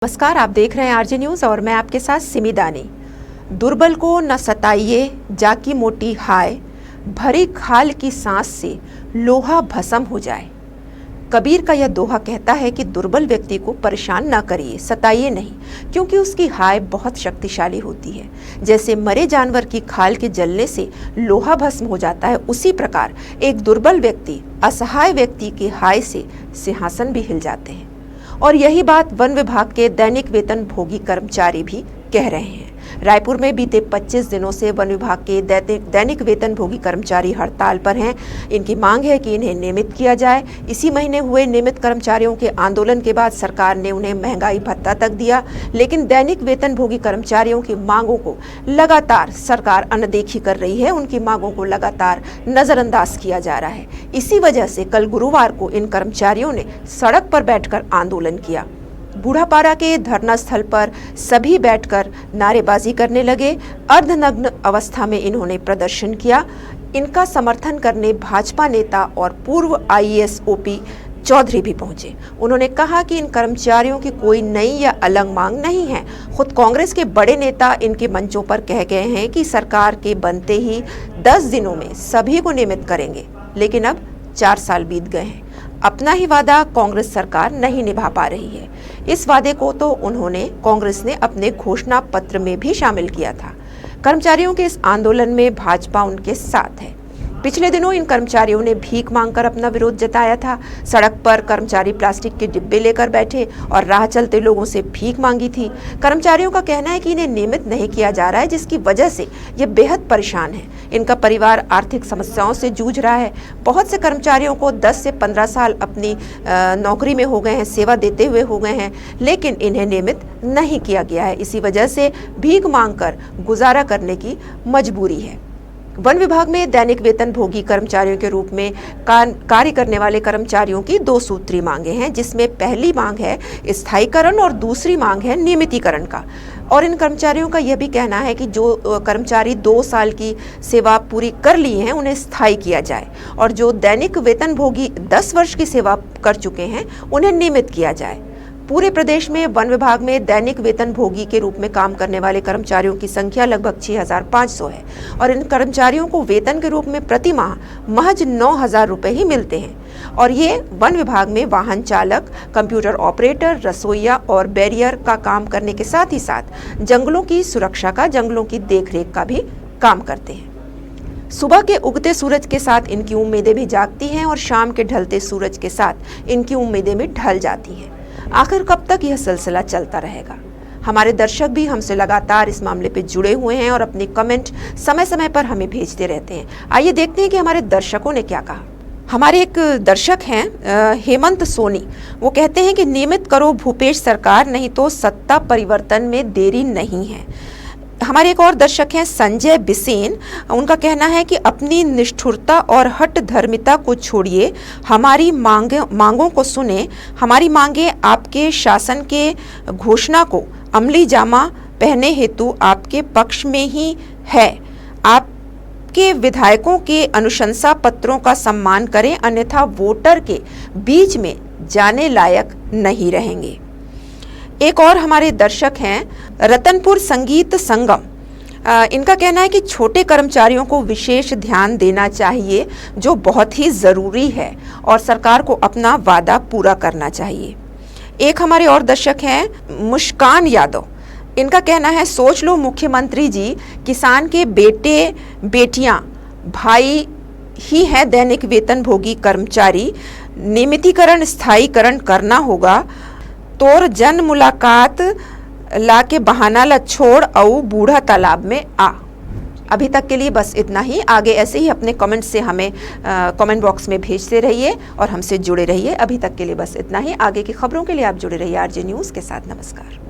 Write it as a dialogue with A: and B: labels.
A: नमस्कार, आप देख रहे हैं आरजे न्यूज और मैं आपके साथ सिमी दानी। दुर्बल को न सताइए जाकी मोटी हाय, भरी खाल की सांस से लोहा भस्म हो जाए। कबीर का यह दोहा कहता है कि दुर्बल व्यक्ति को परेशान न करिए, सताइए नहीं, क्योंकि उसकी हाय बहुत शक्तिशाली होती है। जैसे मरे जानवर की खाल के जलने से लोहा भस्म हो जाता है, उसी प्रकार एक दुर्बल व्यक्ति, असहाय व्यक्ति की हाय से सिंहासन भी हिल जाते हैं। और यही बात वन विभाग के दैनिक वेतन भोगी कर्मचारी भी कह रहे हैं। रायपुर में बीते 25 दिनों से वन विभाग के दैनिक वेतन भोगी कर्मचारी हड़ताल पर हैं। इनकी मांग है कि इन्हें नियमित किया जाए। इसी महीने हुए नियमित कर्मचारियों के आंदोलन के बाद सरकार ने उन्हें महंगाई भत्ता तक दिया, लेकिन दैनिक वेतन भोगी कर्मचारियों की मांगों को लगातार सरकार अनदेखी कर रही है। उनकी मांगों को लगातार नजरअंदाज किया जा रहा है। इसी वजह से कल गुरुवार को इन कर्मचारियों ने सड़क पर बैठकर आंदोलन किया। बूढ़ापारा के धरना स्थल पर सभी बैठकर नारेबाजी करने लगे। अर्धनग्न अवस्था में इन्होंने प्रदर्शन किया। इनका समर्थन करने भाजपा नेता और पूर्व आईएएस ओपी चौधरी भी पहुंचे। उन्होंने कहा कि इन कर्मचारियों की कोई नई या अलग मांग नहीं है। खुद कांग्रेस के बड़े नेता इनके मंचों पर कह गए हैं कि सरकार के बनते ही 10 दिनों में सभी को नियमित करेंगे, लेकिन अब 4 साल बीत गए हैं। अपना ही वादा कांग्रेस सरकार नहीं निभा पा रही है। इस वादे को तो कांग्रेस ने अपने घोषणा पत्र में भी शामिल किया था। कर्मचारियों के इस आंदोलन में भाजपा उनके साथ है। पिछले दिनों इन कर्मचारियों ने भीख मांगकर अपना विरोध जताया था। सड़क पर कर्मचारी प्लास्टिक के डिब्बे लेकर बैठे और राह चलते लोगों से भीख मांगी थी। कर्मचारियों का कहना है कि इन्हें नियमित नहीं किया जा रहा है, जिसकी वजह से ये बेहद परेशान है। इनका परिवार आर्थिक समस्याओं से जूझ रहा है। बहुत से कर्मचारियों को 10 से 15 साल अपनी नौकरी में हो गए हैं, सेवा देते हुए हो गए हैं, लेकिन इन्हें नियमित नहीं किया गया है। इसी वजह से भीख मांगकर गुजारा करने की मजबूरी है। वन विभाग में दैनिक वेतन भोगी कर्मचारियों के रूप में कार्य करने वाले कर्मचारियों की 2 सूत्री मांगे हैं, जिसमें पहली मांग है स्थायीकरण और दूसरी मांग है नियमितीकरण का। और इन कर्मचारियों का यह भी कहना है कि जो कर्मचारी 2 साल की सेवा पूरी कर लिए हैं उन्हें स्थायी किया जाए, और जो दैनिक वेतन भोगी 10 वर्ष की सेवा कर चुके हैं उन्हें नियमित किया जाए। पूरे प्रदेश में वन विभाग में दैनिक वेतन भोगी के रूप में काम करने वाले कर्मचारियों की संख्या लगभग 6500 है, और इन कर्मचारियों को वेतन के रूप में प्रति माह महज 9000 रुपये ही मिलते हैं। और ये वन विभाग में वाहन चालक, कंप्यूटर ऑपरेटर, रसोइया और बैरियर का काम करने के साथ ही साथ जंगलों की सुरक्षा का, जंगलों की देखरेख का भी काम करते हैं। सुबह के उगते सूरज के साथ इनकी उम्मीदें भी जागती हैं और शाम के ढलते सूरज के साथ इनकी उम्मीदें भी ढल जाती हैं। आखिर कब तक यह सिलसिला चलता रहेगा? हमारे दर्शक भी हमसे लगातार इस मामले पे जुड़े हुए हैं और अपने कमेंट समय समय पर हमें भेजते रहते हैं। आइए देखते हैं कि हमारे दर्शकों ने क्या कहा। हमारे एक दर्शक हैं हेमंत सोनी, वो कहते हैं कि नियमित करो भूपेश सरकार, नहीं तो सत्ता परिवर्तन में देरी नहीं है। हमारे एक और दर्शक हैं संजय बिसेन, उनका कहना है कि अपनी निष्ठुरता और हट धर्मिता को छोड़िए, हमारी मांगों को सुने। हमारी मांगे आपके शासन के घोषणा को अमली जामा पहने हेतु आपके पक्ष में ही है। आपके विधायकों के अनुशंसा पत्रों का सम्मान करें, अन्यथा वोटर के बीच में जाने लायक नहीं रहेंगे। एक और हमारे दर्शक हैं रतनपुर संगीत संगम, इनका कहना है कि छोटे कर्मचारियों को विशेष ध्यान देना चाहिए, जो बहुत ही ज़रूरी है, और सरकार को अपना वादा पूरा करना चाहिए। एक हमारे और दर्शक हैं मुस्कान यादव, इनका कहना है सोच लो मुख्यमंत्री जी, किसान के बेटे बेटियां भाई ही है दैनिक वेतन भोगी कर्मचारी। नियमितीकरण स्थायीकरण करना होगा, तोर जन मुलाकात ला के बहाना ला छोड़ औ बूढ़ा तालाब में आ। अभी तक के लिए बस इतना ही। आगे ऐसे ही अपने कमेंट से हमें कमेंट बॉक्स में भेजते रहिए और हमसे जुड़े रहिए। अभी तक के लिए बस इतना ही। आगे की खबरों के लिए आप जुड़े रहिए आरजे न्यूज़ के साथ। नमस्कार।